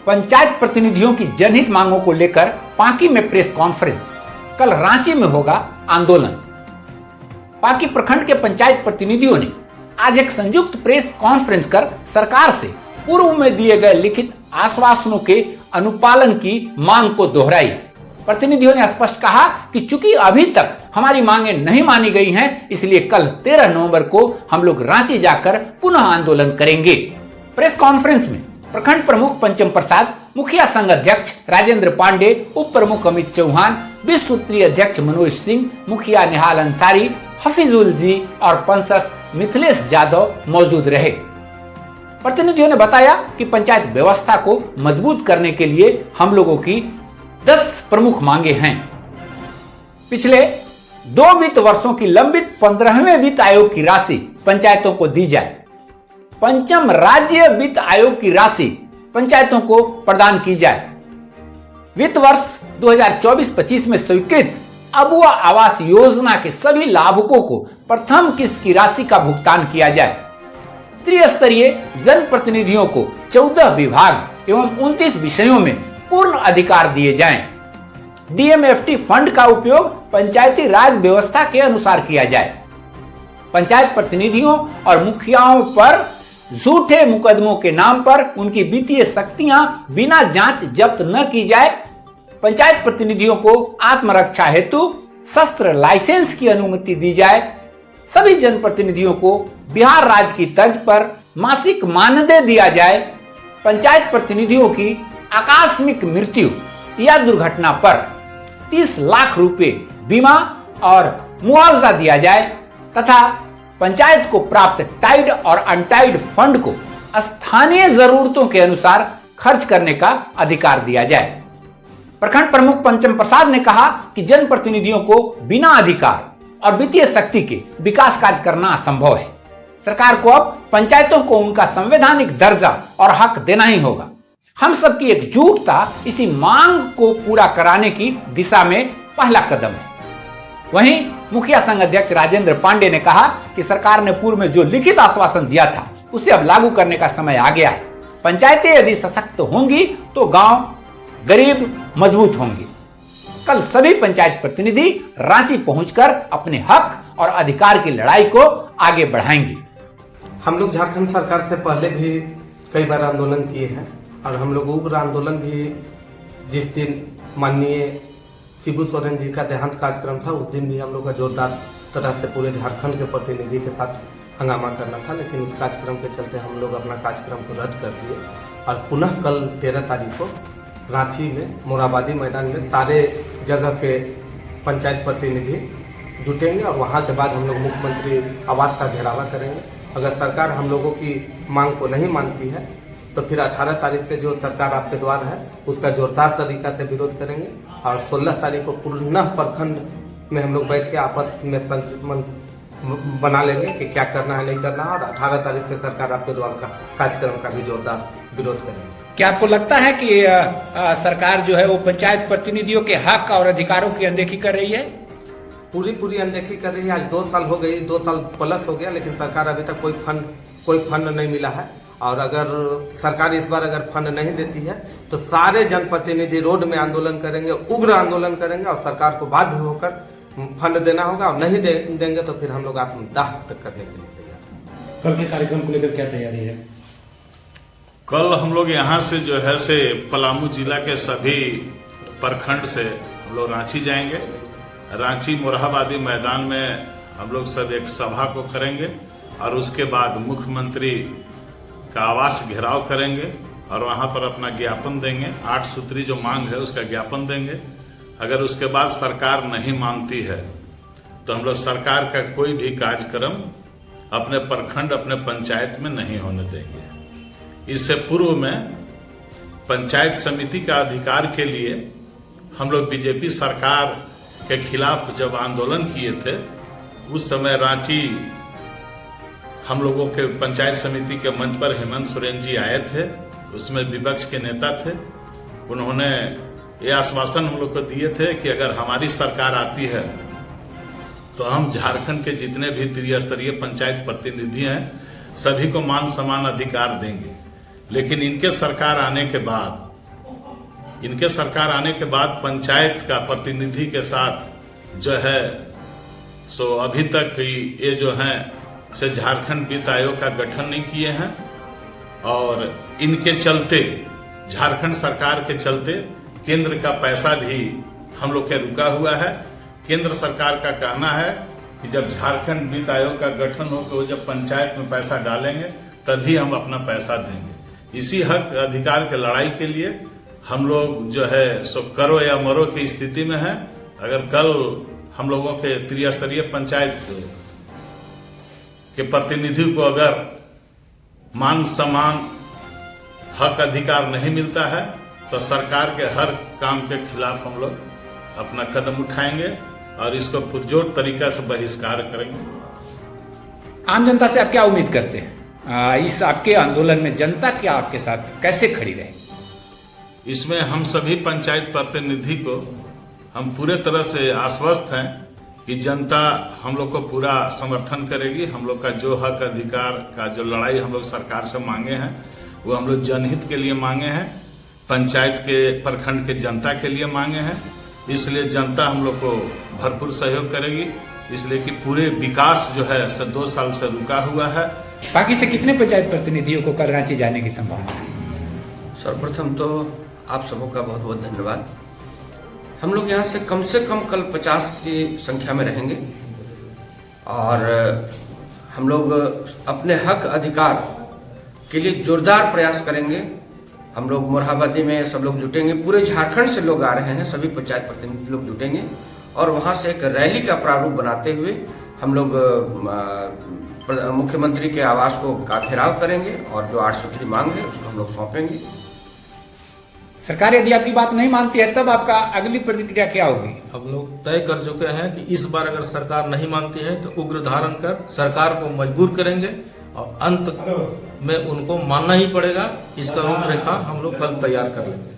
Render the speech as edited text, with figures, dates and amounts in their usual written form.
पंचायत प्रतिनिधियों की जनहित मांगों को लेकर पांकी में प्रेस कॉन्फ्रेंस। कल रांची में होगा आंदोलन। पांकी प्रखंड के पंचायत प्रतिनिधियों ने आज एक संयुक्त प्रेस कॉन्फ्रेंस कर सरकार से पूर्व में दिए गए लिखित आश्वासनों के अनुपालन की मांग को दोहराई। प्रतिनिधियों ने स्पष्ट कहा कि चूंकि अभी तक हमारी मांगे नहीं मानी गई हैं, इसलिए कल 13 नवंबर को हम लोग रांची जाकर पुनः आंदोलन करेंगे। प्रेस कॉन्फ्रेंस में प्रखंड प्रमुख पंचम प्रसाद, मुखिया संघ अध्यक्ष राजेंद्र पांडे, उप प्रमुख अमित चौहान, विश्व सूत्रीय अध्यक्ष मनोज सिंह, मुखिया निहाल अंसारी, हफीजुल जी और पंसस मिथिलेश यादव मौजूद रहे। प्रतिनिधियों ने बताया कि पंचायत व्यवस्था को मजबूत करने के लिए हम लोगों की 10 प्रमुख मांगे हैं। पिछले 2 वित्त वर्षों की लंबित 15वें वित्त आयोग की राशि पंचायतों को दी जाए। पंचम राज्य वित्त आयोग की राशि पंचायतों को प्रदान की जाए। वित्त वर्ष 2024-25 में स्वीकृत अबुआ आवास योजना के सभी लाभुकों को प्रथम किस्त की राशि का भुगतान किया जाए। त्रिस्तरीय जनप्रतिनिधियों को 14 विभाग एवं 29 विषयों में पूर्ण अधिकार दिए जाएं। डीएमएफटी फंड का उपयोग पंचायती राज व्यवस्था के अनुसार किया जाए। पंचायत प्रतिनिधियों और मुखियाओं पर झूठे मुकदमों के नाम पर उनकी वित्तीय शक्तियां बिना जांच जब्त न की जाए। पंचायत प्रतिनिधियों को आत्मरक्षा हेतु शस्त्र लाइसेंस की अनुमति दी जाए। सभी जनप्रतिनिधियों को बिहार राज्य की तर्ज पर मासिक मानदेय दिया जाए। पंचायत प्रतिनिधियों की आकस्मिक मृत्यु या दुर्घटना पर 30 लाख रुपए बीमा और मुआवजा दिया जाए तथा पंचायत को प्राप्त टाइड और अनटाइड फंड को स्थानीय जरूरतों के अनुसार खर्च करने का अधिकार दिया जाए। प्रखंड प्रमुख पंचम प्रसाद ने कहा कि जनप्रतिनिधियों को बिना अधिकार और वित्तीय शक्ति के विकास कार्य करना असंभव है। सरकार को अब पंचायतों को उनका संवैधानिक दर्जा और हक देना ही होगा। हम सबकी एकजुटता इसी मांग को पूरा कराने की दिशा में पहला कदम है। वहीं मुखिया संघ अध्यक्ष राजेंद्र पांडे ने कहा कि सरकार ने पूर्व में जो लिखित आश्वासन दिया था उसे अब लागू करने का समय आ गया है। पंचायतें यदि सशक्त होंगी तो गांव गरीब मजबूत होंगे। कल सभी पंचायत प्रतिनिधि रांची पहुंचकर अपने हक और अधिकार की लड़ाई को आगे बढ़ाएंगे। हम लोग झारखंड सरकार से पहले भी कई बार आंदोलन किए हैं और हम लोग उग्र आंदोलन भी जिस दिन माननीय शिबू सोरेन जी का देहांत कार्यक्रम था उस दिन भी हम लोग का जोरदार तरह से पूरे झारखंड के प्रतिनिधि के साथ हंगामा करना था, लेकिन उस कार्यक्रम के चलते हम लोग अपना कार्यक्रम को रद्द कर दिए और पुनः कल 13 तारीख को रांची में मोराबादी मैदान में सारे जगह के पंचायत प्रतिनिधि जुटेंगे और वहां के बाद हम लोग मुख्यमंत्री आवास का घेरावा करेंगे। अगर सरकार हम लोगों की मांग को नहीं मानती है तो फिर 18 तारीख से जो सरकार आपके द्वार है उसका जोरदार तरीका से विरोध करेंगे और 16 तारीख को पुनः प्रखंड में हम लोग बैठ के आपस में संतुलन बना लेंगे कि क्या करना है नहीं करना है और 18 तारीख से सरकार आपके द्वार का कार्यक्रम का भी जोरदार विरोध करेंगे। क्या आपको लगता है कि सरकार जो है वो पंचायत प्रतिनिधियों के हक और अधिकारों की अनदेखी कर रही है? पूरी अनदेखी कर रही है। आज 2 साल हो गई, 2 साल प्लस हो गया, लेकिन सरकार अभी तक कोई फंड नहीं मिला है और अगर सरकार इस बार अगर फंड नहीं देती है तो सारे जनप्रतिनिधि रोड में आंदोलन करेंगे, उग्र आंदोलन करेंगे और सरकार को बाध्य होकर फंड देना होगा और नहीं देंगे तो फिर हम लोग आत्मदाह तक करने के लिए तैयार। कल के कार्यक्रम को लेकर क्या तैयारी है? कल हम लोग यहाँ से जो है से पलामू जिला के सभी प्रखंड से हम लोग रांची जाएंगे। रांची मोरहाबादी मैदान में हम लोग सब एक सभा को करेंगे और उसके बाद मुख्यमंत्री का आवास घेराव करेंगे और वहां पर अपना ज्ञापन देंगे। 8 सूत्री जो मांग है उसका ज्ञापन देंगे। अगर उसके बाद सरकार नहीं मानती है तो हम लोग सरकार का कोई भी कार्यक्रम अपने प्रखंड अपने पंचायत में नहीं होने देंगे। इससे पूर्व में पंचायत समिति का अधिकार के लिए हम लोग बीजेपी सरकार के खिलाफ जब आंदोलन किए थे उस समय रांची हम लोगों के पंचायत समिति के मंच पर हेमंत सोरेन जी आए थे, उसमें विपक्ष के नेता थे। उन्होंने ये आश्वासन हम लोग को दिए थे कि अगर हमारी सरकार आती है तो हम झारखंड के जितने भी त्रिस्तरीय पंचायत प्रतिनिधि हैं सभी को मान समान अधिकार देंगे। लेकिन इनके सरकार आने के बाद इनके सरकार आने के बाद पंचायत का प्रतिनिधि के साथ जो है सो अभी तक ये जो है से झारखंड वित्त आयोग का गठन नहीं किए हैं और इनके चलते झारखंड सरकार के चलते केंद्र का पैसा भी हम लोग के रुका हुआ है। केंद्र सरकार का कहना है कि जब झारखंड वित्त आयोग का गठन हो तो जब पंचायत में पैसा डालेंगे तभी हम अपना पैसा देंगे। इसी हक अधिकार के लड़ाई के लिए हम लोग जो है सो करो या मरो की स्थिति में है। अगर कल हम लोगों के त्रिस्तरीय पंचायत के प्रतिनिधि को अगर मान सम्मान हक अधिकार नहीं मिलता है तो सरकार के हर काम के खिलाफ हम लोग अपना कदम उठाएंगे और इसको पुरजोर तरीका से बहिष्कार करेंगे। आम जनता से आप क्या उम्मीद करते हैं? इस आपके आंदोलन में जनता क्या आपके साथ कैसे खड़ी रहेगी? इसमें हम सभी पंचायत प्रतिनिधि को हम पूरे तरह से आश्वस्त हैं कि जनता हम लोग को पूरा समर्थन करेगी। हम लोग का जो हक अधिकार का जो लड़ाई हम लोग सरकार से मांगे हैं वो हम लोग जनहित के लिए मांगे हैं, पंचायत के प्रखंड के जनता के लिए मांगे हैं। इसलिए जनता हम लोग को भरपूर सहयोग करेगी, इसलिए कि पूरे विकास जो है 2 साल से रुका हुआ है। बाकी से कितने पंचायत प्रतिनिधियों को कल रांची जाने की संभावना है? सर्वप्रथम तो आप सबों का बहुत बहुत धन्यवाद। हम लोग यहाँ से कम कल 50 की संख्या में रहेंगे और हम लोग अपने हक अधिकार के लिए जोरदार प्रयास करेंगे। हम लोग मोरहाबादी में सब लोग जुटेंगे, पूरे झारखंड से लोग आ रहे हैं, सभी पंचायत प्रतिनिधि लोग जुटेंगे और वहाँ से एक रैली का प्रारूप बनाते हुए हम लोग मुख्यमंत्री के आवास का घेराव करेंगे और जो 8 सूत्री मांग है उसको हम लोग सौंपेंगे। सरकार यदि आपकी बात नहीं मानती है तब आपका अगली प्रतिक्रिया क्या होगी? हम लोग तय कर चुके हैं कि इस बार अगर सरकार नहीं मानती है तो उग्र धारण कर सरकार को मजबूर करेंगे और अंत में उनको मानना ही पड़ेगा। इसका रूपरेखा हम लोग कल तैयार कर लेंगे।